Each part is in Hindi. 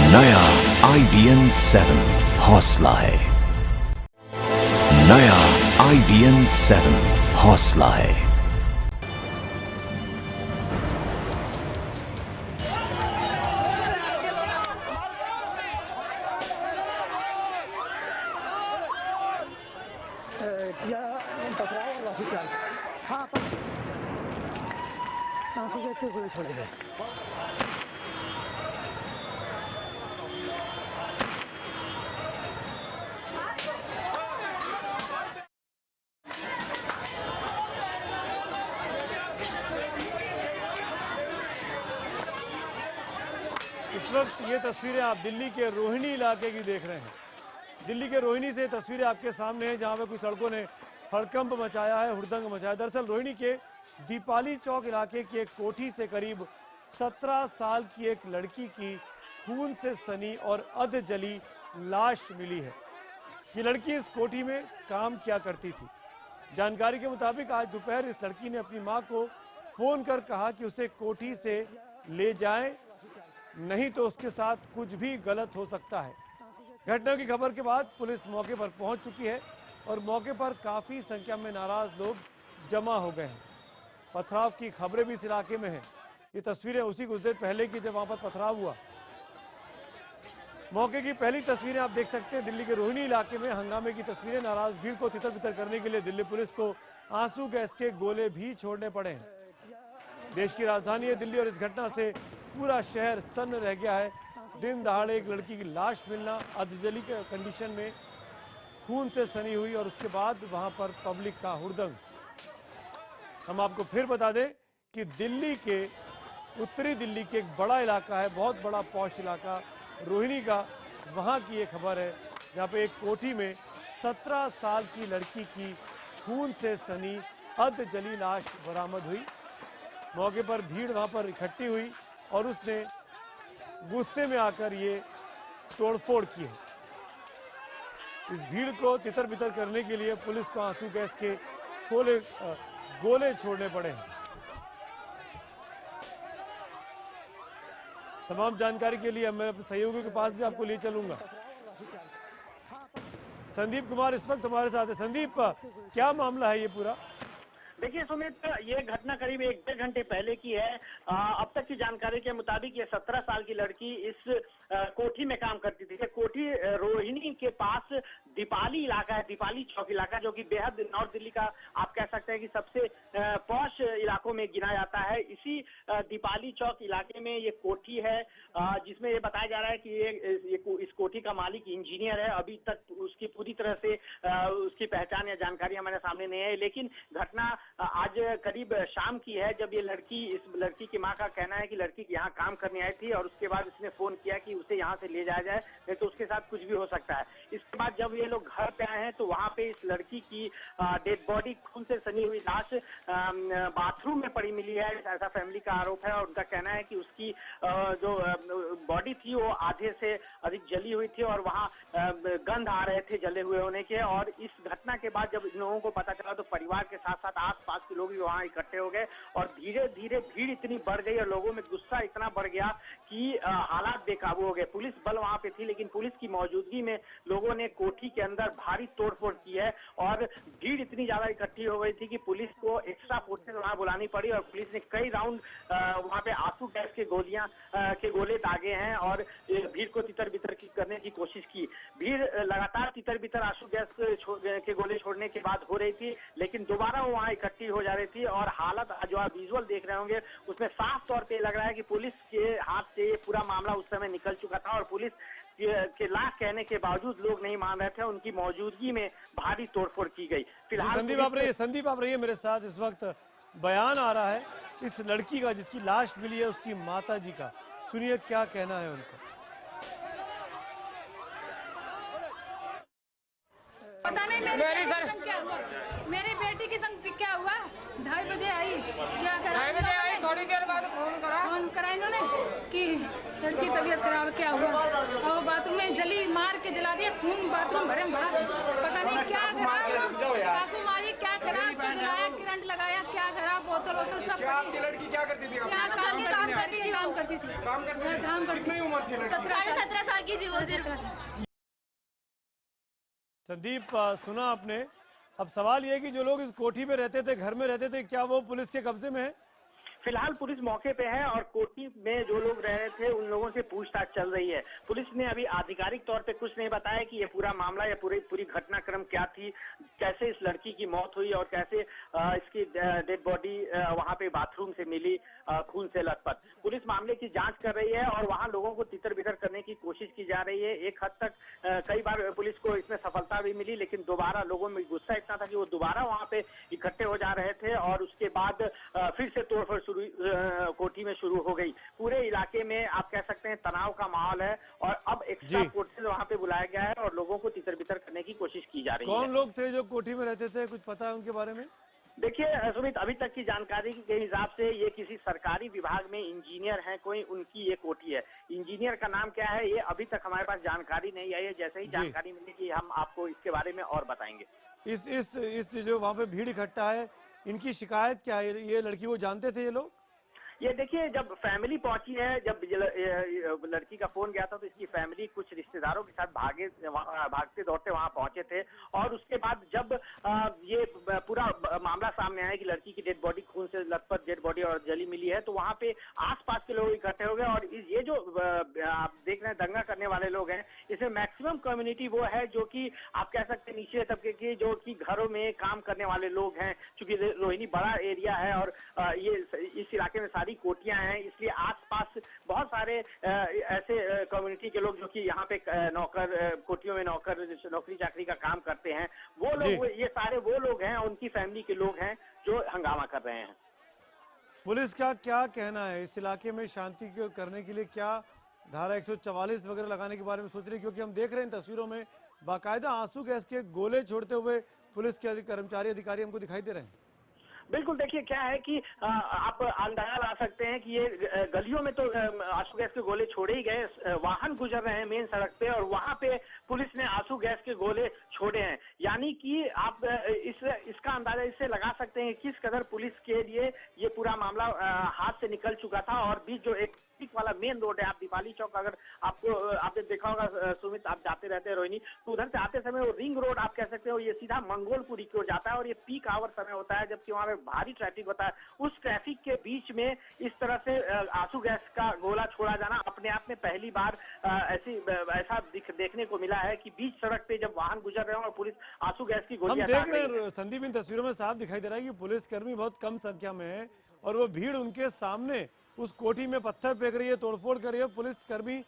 नया IBM 7 हौसला है। नया IBM 7 हौसला है। गोली छोड़ दे। इस वक्त ये तस्वीरें आप दिल्ली के रोहिणी इलाके की देख रहे हैं। दिल्ली के रोहिणी से तस्वीरें आपके सामने हैं, जहां पे कुछ सड़कों ने हड़कंप मचाया है, हुड़दंग मचाया। दरअसल रोहिणी के दीपाली चौक इलाके की एक कोठी से करीब 17 साल की एक लड़की की खून से सनी और अध जली लाश मिली है। ये लड़की इस कोठी में काम किया करती थी। जानकारी के मुताबिक आज दोपहर इस लड़की ने अपनी मां को फोन कर कहा कि उसे कोठी से ले जाएं, नहीं तो उसके साथ कुछ भी गलत हो सकता है। घटना की खबर के बाद पुलिस मौके पर पहुंच चुकी है और मौके पर काफी संख्या में नाराज लोग जमा हो गए हैं। पथराव की खबरें भी इस इलाके में हैं। ये तस्वीरें उसी कुछ देर पहले की जब वहां पर पथराव हुआ। मौके की पहली तस्वीरें आप देख सकते हैं दिल्ली के रोहिणी इलाके में हंगामे की तस्वीरें। नाराज भीड़ को तितर बितर करने के लिए दिल्ली पुलिस को आंसू गैस के गोले भी छोड़ने पड़े हैं। देश की राजधानी है दिल्ली और इस घटना से पूरा शहर सन्न रह गया है। दिन दहाड़े एक लड़की की लाश मिलना, अधजली के कंडीशन में खून से सनी हुई और उसके बाद वहां पर पब्लिक का हुड़दंग। हम आपको फिर बता दें कि दिल्ली के उत्तरी दिल्ली के एक बड़ा इलाका है, बहुत बड़ा पॉश इलाका रोहिणी का, वहां की ये खबर है जहां पे एक कोठी में 17 साल की लड़की की खून से सनी अध जली लाश बरामद हुई। मौके पर भीड़ वहां पर इकट्ठी हुई और उसने गुस्से में आकर ये तोड़फोड़ की है। इस भीड़ को तितर बितर करने के लिए पुलिस को आंसू गैस के गोले छोड़ने पड़े हैं। तमाम जानकारी के लिए मैं अपने सहयोगियों के पास भी आपको ले चलूंगा। संदीप कुमार इस वक्त हमारे साथ है। संदीप, क्या मामला है ये पूरा? देखिए सुमित, ये घटना करीब 1-1.5 घंटे पहले की है। अब तक की जानकारी के मुताबिक ये 17 साल की लड़की इस कोठी में काम करती थी। ये कोठी रोहिणी के पास दीपाली इलाका है, दीपाली चौक इलाका, जो कि बेहद नॉर्थ दिल्ली का आप कह सकते हैं कि सबसे पॉश इलाकों में गिना जाता है। इसी दीपाली चौक इलाके में ये कोठी है, जिसमें ये बताया जा रहा है कि इस कोठी का मालिक इंजीनियर है। अभी तक उसकी पूरी तरह से उसकी पहचान या जानकारी हमारे सामने नहीं है, लेकिन घटना आज करीब शाम की है, जब ये इस लड़की की मां का कहना है कि लड़की यहाँ काम करने आई थी और उसके बाद उसने फोन किया कि उसे यहाँ से ले जाया जाए, नहीं तो उसके साथ कुछ भी हो सकता है। इसके बाद जब ये लोग घर पे आए हैं तो वहां पे इस लड़की की डेड बॉडी, खून से सनी हुई लाश बाथरूम में पड़ी मिली है, ऐसा फैमिली का आरोप है। और उनका कहना है कि उसकी जो बॉडी थी वो आधे से अधिक जली हुई थी और वहाँ गंध आ रहे थे जले हुए होने के। और इस घटना के बाद जब इन लोगों को पता चला तो परिवार के साथ साथ आस-पास के लोग भी वहां इकट्ठे हो गए और धीरे धीरे भीड़ इतनी बढ़ गई और लोगों में गुस्सा इतना बढ़ गया कि हालात बेकाबू हो गए। पुलिस बल वहां पे थी, लेकिन पुलिस की मौजूदगी में लोगों ने कोठी के अंदर भारी तोड़फोड़ की है और भीड़ इतनी ज्यादा इकट्ठी हो गई थी कि पुलिस को एक्स्ट्रा फोर्सेस वहां बुलानी पड़ी और पुलिस ने कई राउंड वहां पे आंसू गैस के गोले दागे हैं और भीड़ को तितर बितर करने की कोशिश की। भीड़ लगातार तितर बितर आंसू गैस के गोले छोड़ने के बाद हो रही थी, लेकिन दोबारा वो वहां इकट्ठी हो जा रही थी और हालत जो आप विजुअल देख रहे होंगे उसमें साफ तौर पे लग रहा है कि पुलिस के हाथ से ये पूरा मामला उस समय निकल चुका था और पुलिस के लाख कहने के बावजूद लोग नहीं मान रहे थे। उनकी मौजूदगी में भारी तोड़फोड़ की गई। फिलहाल संदीप आप रहिए मेरे साथ। इस वक्त बयान आ रहा है इस लड़की का जिसकी लाश मिली है, उसकी माता जी का। सुनिए क्या कहना है उनको। पता नहीं मेरी बेटी के संग क्या हुआ। 2:30 बजे आई, क्या करा, थोड़ी देर बाद फोन करा इन्होंने कि लड़की तबीयत खराब, क्या हुआ। और बाथरूम में जली, मार के जला दिया, खून बाथरूम भरे भरा। पता नहीं क्या करा, चाकू मारी, क्या करा, जलाया, करंट लगाया, क्या करा, बोतल वोतल सब। आपकी लड़की क्या करती थी? काम करती थी। कितनी उम्र थी? 17 थी वो सिर्फ। संदीप, सुना आपने। अब सवाल ये है कि जो लोग इस कोठी में रहते थे, घर में रहते थे, क्या वो पुलिस के कब्जे में है? फिलहाल पुलिस मौके पे है और कोठी में जो लोग रह रहे थे उन लोगों से पूछताछ चल रही है। पुलिस ने अभी आधिकारिक तौर पे कुछ नहीं बताया कि ये पूरा मामला या पूरी घटनाक्रम क्या थी, कैसे इस लड़की की मौत हुई और कैसे इसकी डेड बॉडी वहां पे बाथरूम से मिली खून से लथपथ। पुलिस मामले की जांच कर रही है और वहां लोगों को तितर बितर करने की कोशिश की जा रही है। एक हद तक कई बार पुलिस को इसमें सफलता भी मिली, लेकिन दोबारा लोगों में गुस्सा इतना था कि वो दोबारा वहां पे इकट्ठे हो जा रहे थे और उसके बाद फिर से तोड़फोड़ कोठी में शुरू हो गई। पूरे इलाके में आप कह सकते हैं तनाव का माहौल है और अब एक्स्ट्रा फोर्सेज वहां पे बुलाया गया है और लोगों को तितर बितर करने की कोशिश की जा रही है। कौन लोग थे जो कोठी में रहते थे, कुछ पता है उनके बारे में? देखिए सुमित, अभी तक की जानकारी के हिसाब से ये किसी सरकारी विभाग में इंजीनियर हैं, कोई उनकी ये कोठी है। इंजीनियर का नाम क्या है ये अभी तक हमारे पास जानकारी नहीं आई है। जैसे ही जानकारी मिलेगी हम आपको इसके बारे में और बताएंगे। इस जो वहाँ पे भीड़ इकट्ठा है, इनकी शिकायत क्या है? ये लड़की वो जानते थे ये लोग? ये देखिए, जब फैमिली पहुंची है, जब लड़की का फोन गया था तो इसकी फैमिली कुछ रिश्तेदारों के साथ भागते दौड़ते वहां पहुंचे थे और उसके बाद जब ये पूरा मामला सामने आया कि लड़की की डेड बॉडी खून से लथपथ डेड बॉडी और जली मिली है, तो वहां पे आसपास के लोग इकट्ठे हो गए और ये जो आप देख रहे हैं दंगा करने वाले लोग हैं, इसमें मैक्सिमम कम्युनिटी वो है जो कि आप कह सकते हैं निचले तबके की, जो कि घरों में काम करने वाले लोग हैं। चूंकि रोहिणी बड़ा एरिया है और ये इस इलाके में सारी कोठियां हैं, इसलिए आसपास बहुत सारे ऐसे कम्युनिटी के लोग जो कि यहाँ पे कोठियों में नौकरी चाकरी का काम करते हैं, वो लोग, ये सारे वो लोग हैं, उनकी फैमिली के लोग हैं जो हंगामा कर रहे हैं। पुलिस का क्या कहना है इस इलाके में शांति करने के लिए? क्या धारा 144 वगैरह लगाने के बारे में सोच रही है? क्योंकि हम देख रहे हैं तस्वीरों में बाकायदा आंसू गैस के गोले छोड़ते हुए पुलिस के कर्मचारी अधिकारी हमको दिखाई दे रहे हैं। बिल्कुल, देखिए क्या है कि आप अंदाजा ला सकते हैं कि ये गलियों में तो आंसू गैस के गोले छोड़े ही गए, वाहन गुजर रहे हैं मेन सड़क पे और वहां पे पुलिस ने आंसू गैस के गोले छोड़े हैं। यानी कि आप इसका अंदाजा इससे लगा सकते हैं किस कदर पुलिस के लिए ये पूरा मामला हाथ से निकल चुका था। और बीच जो एक वाला मेन रोड है, आप दीपाली चौक, अगर आपने देखा होगा सुमित, आप जाते रहते हैं रोहिणी, तो उधर से आते समय वो रिंग रोड आप कह सकते हो, ये सीधा मंगोलपुरी की ओर जाता है और ये पीक आवर समय होता है जबकि वहां पे भारी ट्रैफिक होता है। उस ट्रैफिक के बीच में इस तरह से आंसू गैस का गोला छोड़ा जाना अपने आप में पहली बार ऐसा देखने को मिला है कि बीच सड़क पे जब वाहन गुजर रहे हो और पुलिस आंसू गैस की गोलियां हम देख रहे हैं संदीप, इन तस्वीरों में साफ दिखाई दे रहा है कि पुलिसकर्मी बहुत कम संख्या में है और वो भीड़ उनके सामने उस कोठी में पत्थर फेंक रही है, तोड़फोड़ कर रही है। पुलिसकर्मी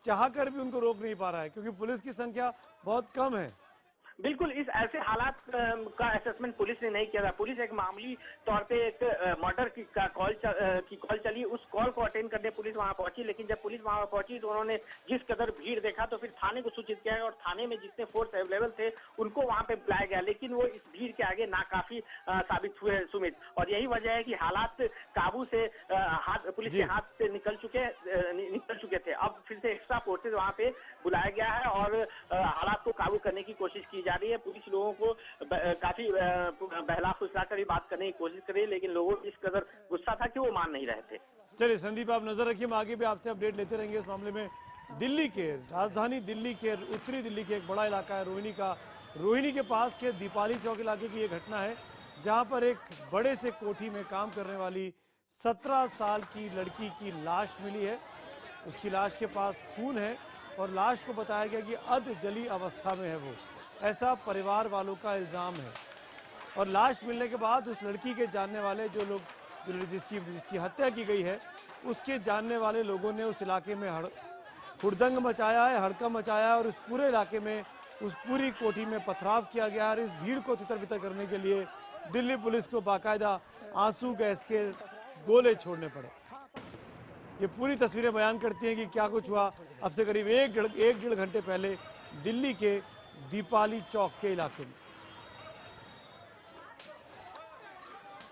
चाहकर भी उनको रोक नहीं पा रहा है क्योंकि पुलिस की संख्या बहुत कम है। बिल्कुल, इस ऐसे हालात का असेसमेंट पुलिस ने नहीं किया था। पुलिस एक मामूली तौर पे एक मर्डर की कॉल चली, उस कॉल को अटेंड करने पुलिस वहां पहुंची, लेकिन जब पुलिस वहां पहुंची तो उन्होंने जिस कदर भीड़ देखा तो फिर थाने को सूचित किया और थाने में जितने फोर्स अवेलेबल थे उनको वहां पे बुलाया गया, लेकिन वो इस भीड़ के आगे नाकाफी साबित हुए सुमित। और यही वजह है कि हालात काबू से पुलिस के हाथ से निकल चुके थे। अब फिर से एक्स्ट्रा फोर्सेज वहां पे बुलाया गया है और हालात को काबू करने की कोशिश की जा रही है। पुलिस लोगों को काफी बहला फुसला कर ही बात करने की कोशिश कर रही है, लेकिन लोगों को इस कदर गुस्सा था कि वो मान नहीं रहे थे। चलिए संदीप, आप नजर रखिए, हम आगे भी आपसे अपडेट लेते रहेंगे इस मामले में। दिल्ली के राजधानी दिल्ली के उत्तरी दिल्ली के एक बड़ा इलाका है रोहिणी का, रोहिणी के पास के दीपाली चौक इलाके की ये घटना है जहां पर एक बड़े से कोठी में काम करने वाली 17 साल की लड़की की लाश मिली है। उसकी लाश के पास खून है और लाश को बताया गया कि अध जली अवस्था में है, वो ऐसा परिवार वालों का इल्जाम है। और लाश मिलने के बाद उस लड़की के जानने वाले जो लोग जिसकी हत्या की गई है उसके जानने वाले लोगों ने उस इलाके में हुड़दंग मचाया है, हड़कंप मचाया है और इस पूरे इलाके में उस पूरी कोठी में पथराव किया गया और इस भीड़ को तितर बितर करने के लिए दिल्ली पुलिस को बाकायदा आंसू गैस के गोले छोड़ने पड़े। ये पूरी तस्वीरें बयान करती हैं कि क्या कुछ हुआ अब से करीब एक डेढ़ घंटे पहले दिल्ली के दीपाली चौक के इलाके में।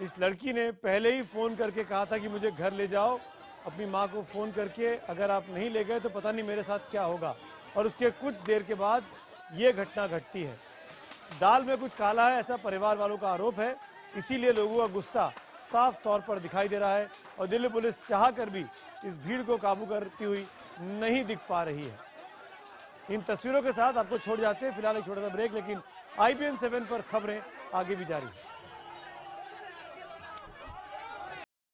इस लड़की ने पहले ही फोन करके कहा था कि मुझे घर ले जाओ, अपनी मां को फोन करके, अगर आप नहीं ले गए तो पता नहीं मेरे साथ क्या होगा। और उसके कुछ देर के बाद ये घटना घटती है। दाल में कुछ काला है ऐसा परिवार वालों का आरोप है, इसीलिए लोगों का गुस्सा साफ तौर पर दिखाई दे रहा है और दिल्ली पुलिस चाहकर भी इस भीड़ को काबू करती हुई नहीं दिख पा रही है। इन तस्वीरों के साथ आपको छोड़ जाते हैं फिलहाल एक छोटा सा ब्रेक, लेकिन IBN 7 पर खबरें आगे भी जारी है।